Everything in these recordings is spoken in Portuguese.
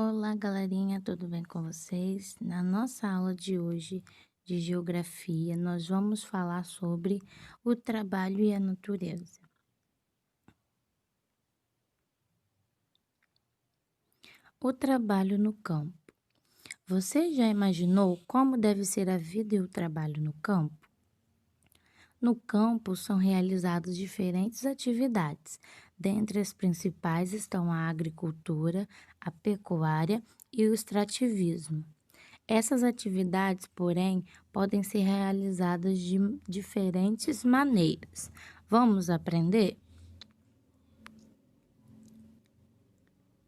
Olá, galerinha, tudo bem com vocês? Na nossa aula de hoje de geografia, nós vamos falar sobre o trabalho e a natureza. O trabalho no campo. Você já imaginou como deve ser a vida e o trabalho no campo? No campo são realizadas diferentes atividades. Dentre as principais estão a agricultura, a pecuária e o extrativismo. Essas atividades, porém, podem ser realizadas de diferentes maneiras. Vamos aprender?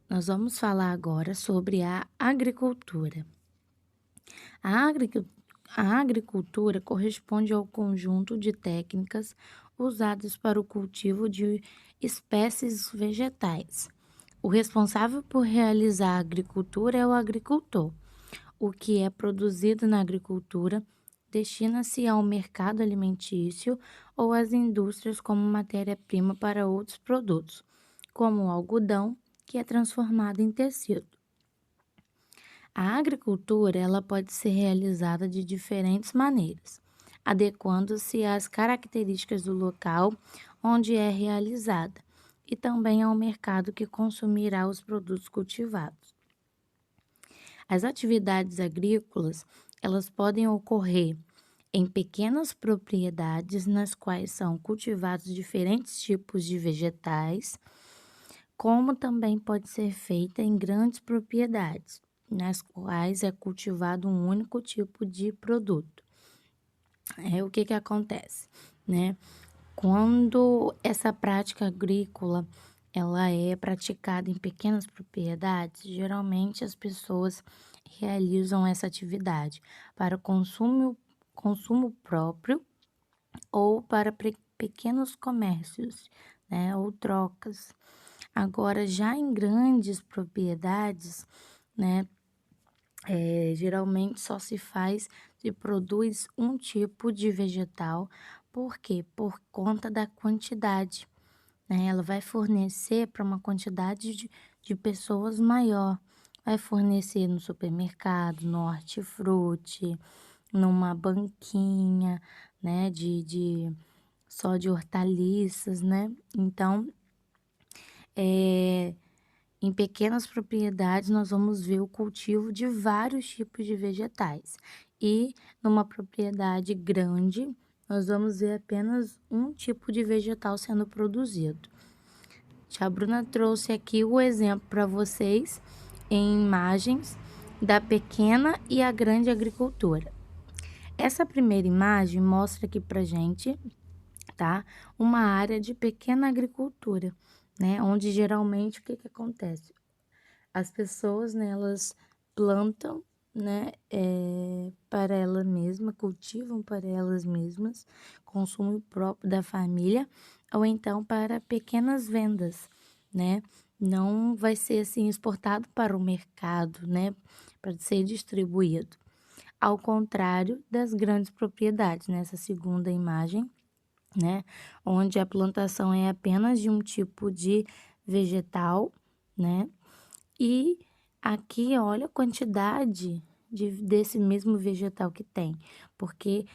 Nós vamos falar agora sobre a agricultura. A, agricu- a agricultura corresponde ao conjunto de técnicas usadas para o cultivo de espécies vegetais. O responsável por realizar a agricultura é o agricultor. O que é produzido na agricultura destina-se ao mercado alimentício ou às indústrias como matéria-prima para outros produtos, como o algodão, que é transformado em tecido. A agricultura, ela pode ser realizada de diferentes maneiras, adequando-se às características do local onde é realizada e também ao mercado que consumirá os produtos cultivados. As atividades agrícolas, elas podem ocorrer em pequenas propriedades nas quais são cultivados diferentes tipos de vegetais, como também pode ser feita em grandes propriedades, nas quais é cultivado um único tipo de produto. O que acontece, né? Quando essa prática agrícola ela é praticada em pequenas propriedades, geralmente as pessoas realizam essa atividade para consumo próprio ou para pequenos comércios, né, ou trocas. Agora, já em grandes propriedades, né, geralmente se produz um tipo de vegetal, por quê? Por conta da quantidade, né? Ela vai fornecer para uma quantidade de pessoas maior. Vai fornecer no supermercado, no hortifruti, numa banquinha, né? Só de hortaliças, né? Então, é, em pequenas propriedades, nós vamos ver o cultivo de vários tipos de vegetais. E numa propriedade grande, nós vamos ver apenas um tipo de vegetal sendo produzido. Tia Bruna trouxe aqui o exemplo para vocês em imagens da pequena e a grande agricultura. Essa primeira imagem mostra aqui para gente, tá? Uma área de pequena agricultura, né? Onde geralmente o que acontece? As pessoas, né, elas plantam, né, para elas mesmas, cultivam para elas mesmas, consumo próprio da família, ou então para pequenas vendas, né? Não vai ser assim exportado para o mercado, né, para ser distribuído. Ao contrário das grandes propriedades, nessa segunda imagem, né, onde a plantação é apenas de um tipo de vegetal, né? E aqui, olha a quantidade desse mesmo vegetal que tem, porque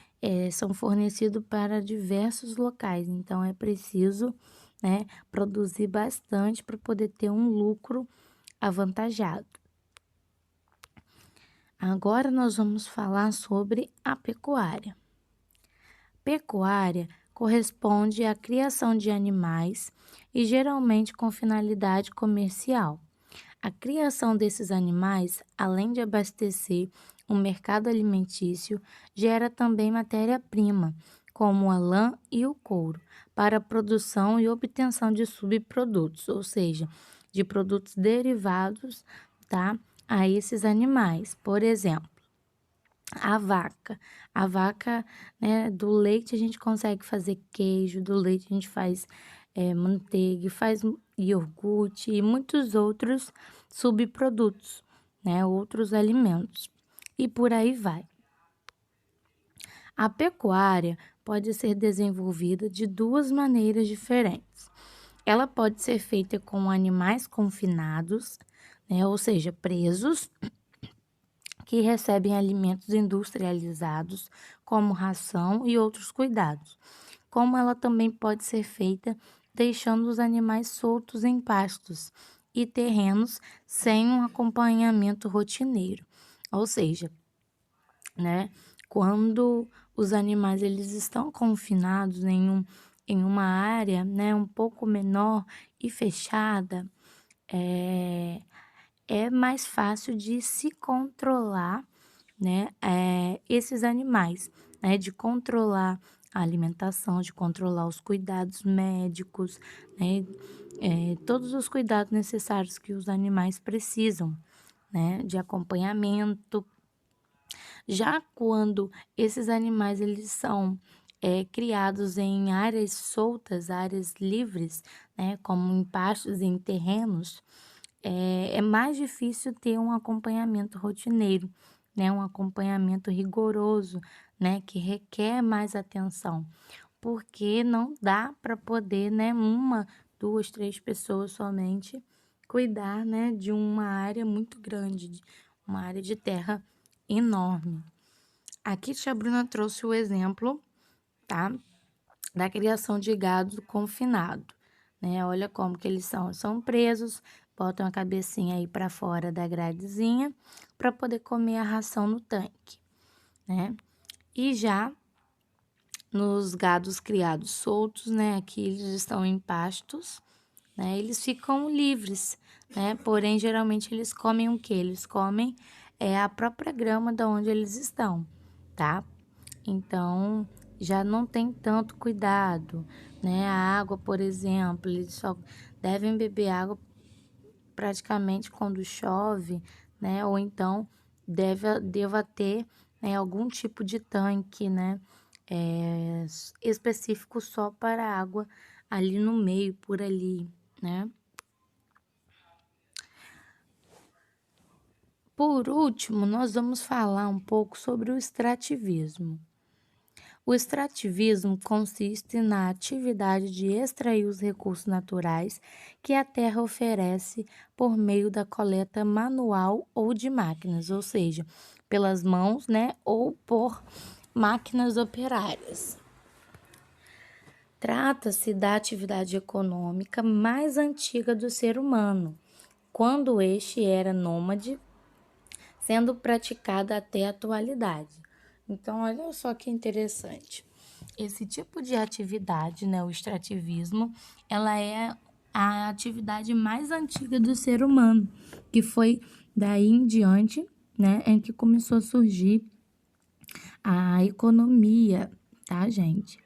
são fornecidos para diversos locais, então é preciso, né, produzir bastante para poder ter um lucro avantajado. Agora nós vamos falar sobre a pecuária. Pecuária corresponde à criação de animais e geralmente com finalidade comercial. A criação desses animais, além de abastecer o mercado alimentício, gera também matéria-prima, como a lã e o couro, para a produção e obtenção de subprodutos, ou seja, de produtos derivados, tá, a esses animais. Por exemplo, a vaca. A vaca, né, do leite a gente consegue fazer queijo, do leite a gente faz manteiga, faz iogurte e muitos outros subprodutos, né, outros alimentos. E por aí vai. A pecuária pode ser desenvolvida de duas maneiras diferentes. Ela pode ser feita com animais confinados, né, ou seja, presos, que recebem alimentos industrializados, como ração e outros cuidados. Como ela também pode ser feita deixando os animais soltos em pastos e terrenos sem um acompanhamento rotineiro. Ou seja, né, quando os animais eles estão confinados em uma área, né, um pouco menor e fechada, é mais fácil de se controlar, né, esses animais, né, de controlar a alimentação, de controlar os cuidados médicos, né, todos os cuidados necessários que os animais precisam, né, de acompanhamento. Já quando esses animais eles são criados em áreas soltas, áreas livres, né, como em pastos, em terrenos, é mais difícil ter um acompanhamento rotineiro, né, um acompanhamento rigoroso, né, que requer mais atenção, porque não dá para poder, né, uma, duas, três pessoas somente cuidar, né, de uma área muito grande, uma área de terra enorme. Aqui tia Bruna trouxe o exemplo, tá, da criação de gado confinado, né? Olha como que eles são presos, botam a cabecinha aí para fora da gradezinha para poder comer a ração no tanque, né? E já nos gados criados soltos, né? Aqui eles estão em pastos, né? Eles ficam livres, né? Porém, geralmente eles comem o quê? Eles comem a própria grama da onde eles estão, tá? Então, já não tem tanto cuidado, né? A água, por exemplo, eles só devem beber água praticamente quando chove, né? Ou então deva ter, né, algum tipo de tanque, né? Específico só para água ali no meio, por ali, né? Por último, nós vamos falar um pouco sobre o extrativismo. O extrativismo consiste na atividade de extrair os recursos naturais que a terra oferece por meio da coleta manual ou de máquinas, ou seja, pelas mãos, né, ou por máquinas operárias. Trata-se da atividade econômica mais antiga do ser humano, quando este era nômade, sendo praticada até a atualidade. Então, olha só que interessante. Esse tipo de atividade, né, o extrativismo, ela é a atividade mais antiga do ser humano, que foi daí em diante, né, em que começou a surgir a economia, tá, gente?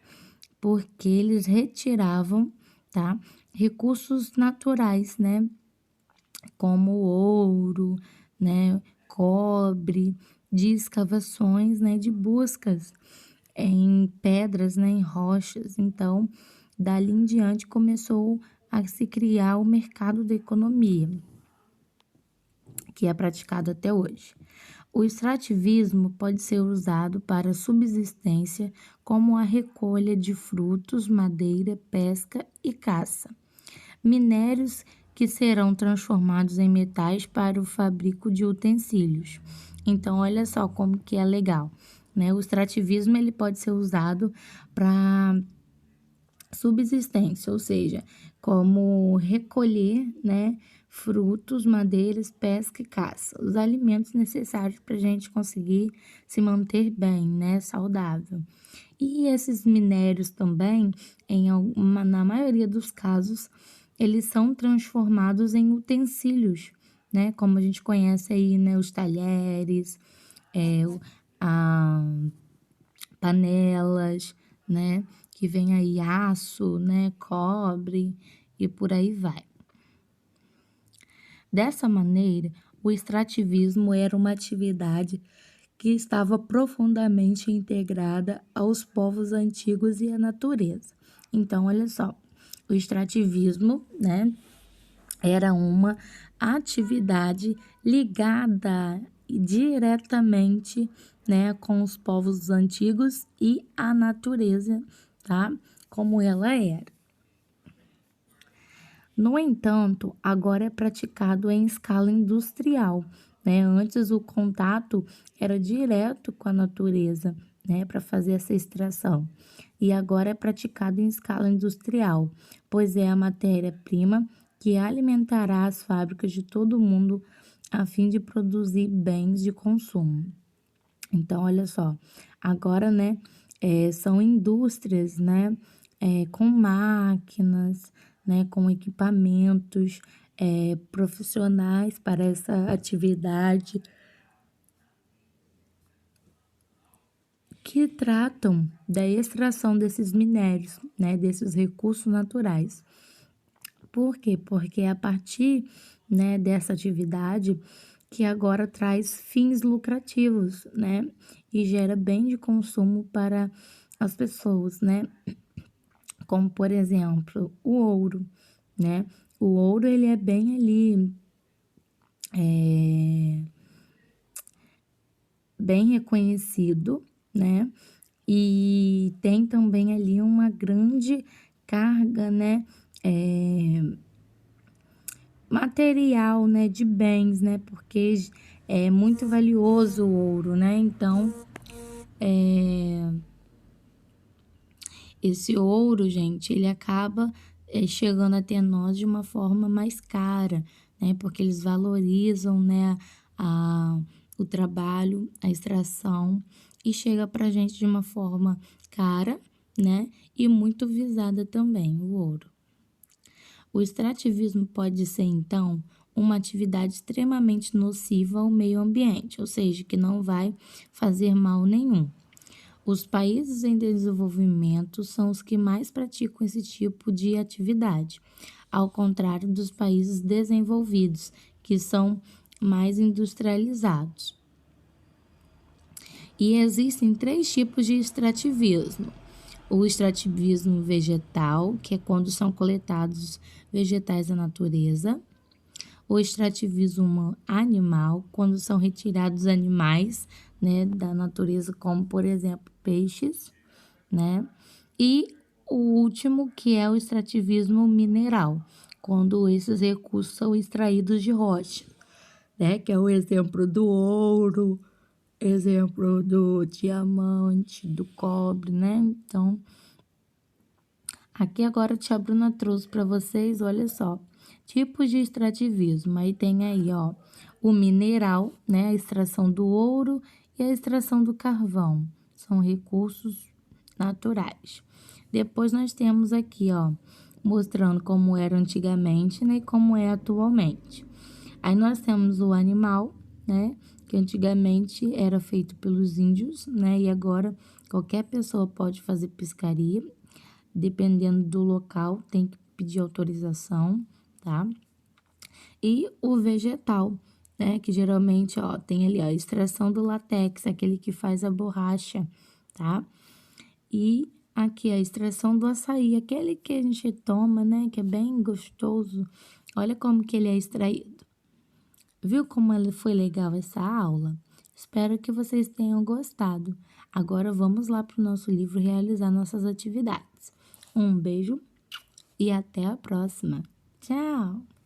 Porque eles retiravam, tá, recursos naturais, né, como ouro, né, cobre, de escavações, né, de buscas em pedras, né, em rochas. Então, dali em diante começou a se criar o mercado da economia, que é praticado até hoje. O extrativismo pode ser usado para subsistência, como a recolha de frutos, madeira, pesca e caça. Minérios que serão transformados em metais para o fabrico de utensílios. Então, olha só como que é legal, né? O extrativismo ele pode ser usado para subsistência, ou seja, como recolher, né, frutos, madeiras, pesca e caça, os alimentos necessários para a gente conseguir se manter bem, né, saudável. E esses minérios também, na maioria dos casos, eles são transformados em utensílios, né, como a gente conhece aí, né, os talheres, a panelas, né? Que vem aí aço, né? Cobre e por aí vai. Dessa maneira, o extrativismo era uma atividade que estava profundamente integrada aos povos antigos e à natureza. Então, olha só, o extrativismo, né, era uma atividade ligada diretamente, né, com os povos antigos e a natureza, tá? Como ela era. No entanto, agora é praticado em escala industrial, né? Antes o contato era direto com a natureza, né, para fazer essa extração. E agora é praticado em escala industrial, pois é a matéria-prima que alimentará as fábricas de todo o mundo a fim de produzir bens de consumo. Então, olha só, agora, né, são indústrias, né, com máquinas, né, com equipamentos, profissionais para essa atividade que tratam da extração desses minérios, né, desses recursos naturais. Por quê? Porque é a partir, né, dessa atividade que agora traz fins lucrativos, né, e gera bem de consumo para as pessoas, né, como por exemplo o ouro, né, o ouro ele é bem ali, bem reconhecido, né, e tem também ali uma grande carga, né, material, né, de bens, né, porque é muito valioso o ouro, né, então esse ouro, gente, ele acaba chegando até nós de uma forma mais cara, né, porque eles valorizam, né, o trabalho, a extração e chega pra gente de uma forma cara, né, e muito visada também, o ouro. O extrativismo pode ser, então, uma atividade extremamente nociva ao meio ambiente, ou seja, que não vai fazer mal nenhum. Os países em desenvolvimento são os que mais praticam esse tipo de atividade, ao contrário dos países desenvolvidos, que são mais industrializados. E existem 3 tipos de extrativismo. O extrativismo vegetal, que é quando são coletados vegetais da natureza. O extrativismo animal, quando são retirados animais, né, da natureza, como por exemplo peixes, né? E o último, que é o extrativismo mineral, quando esses recursos são extraídos de rocha, né? Que é o exemplo do ouro, exemplo do diamante, do cobre, né? Então, aqui agora a tia Bruna trouxe para vocês, olha só, tipos de extrativismo. Aí tem aí, ó, o mineral, né, a extração do ouro e a extração do carvão. São recursos naturais. Depois nós temos aqui, ó, mostrando como era antigamente, né, e como é atualmente. Aí nós temos o animal, né, que antigamente era feito pelos índios, né, e agora qualquer pessoa pode fazer pescaria. Dependendo do local, tem que pedir autorização, tá? E o vegetal, né? Que geralmente, ó, tem ali, ó, a extração do látex, aquele que faz a borracha, tá? E aqui a extração do açaí, aquele que a gente toma, né? Que é bem gostoso. Olha como que ele é extraído. Viu como foi legal essa aula? Espero que vocês tenham gostado. Agora vamos lá para o nosso livro realizar nossas atividades. Um beijo e até a próxima. Tchau!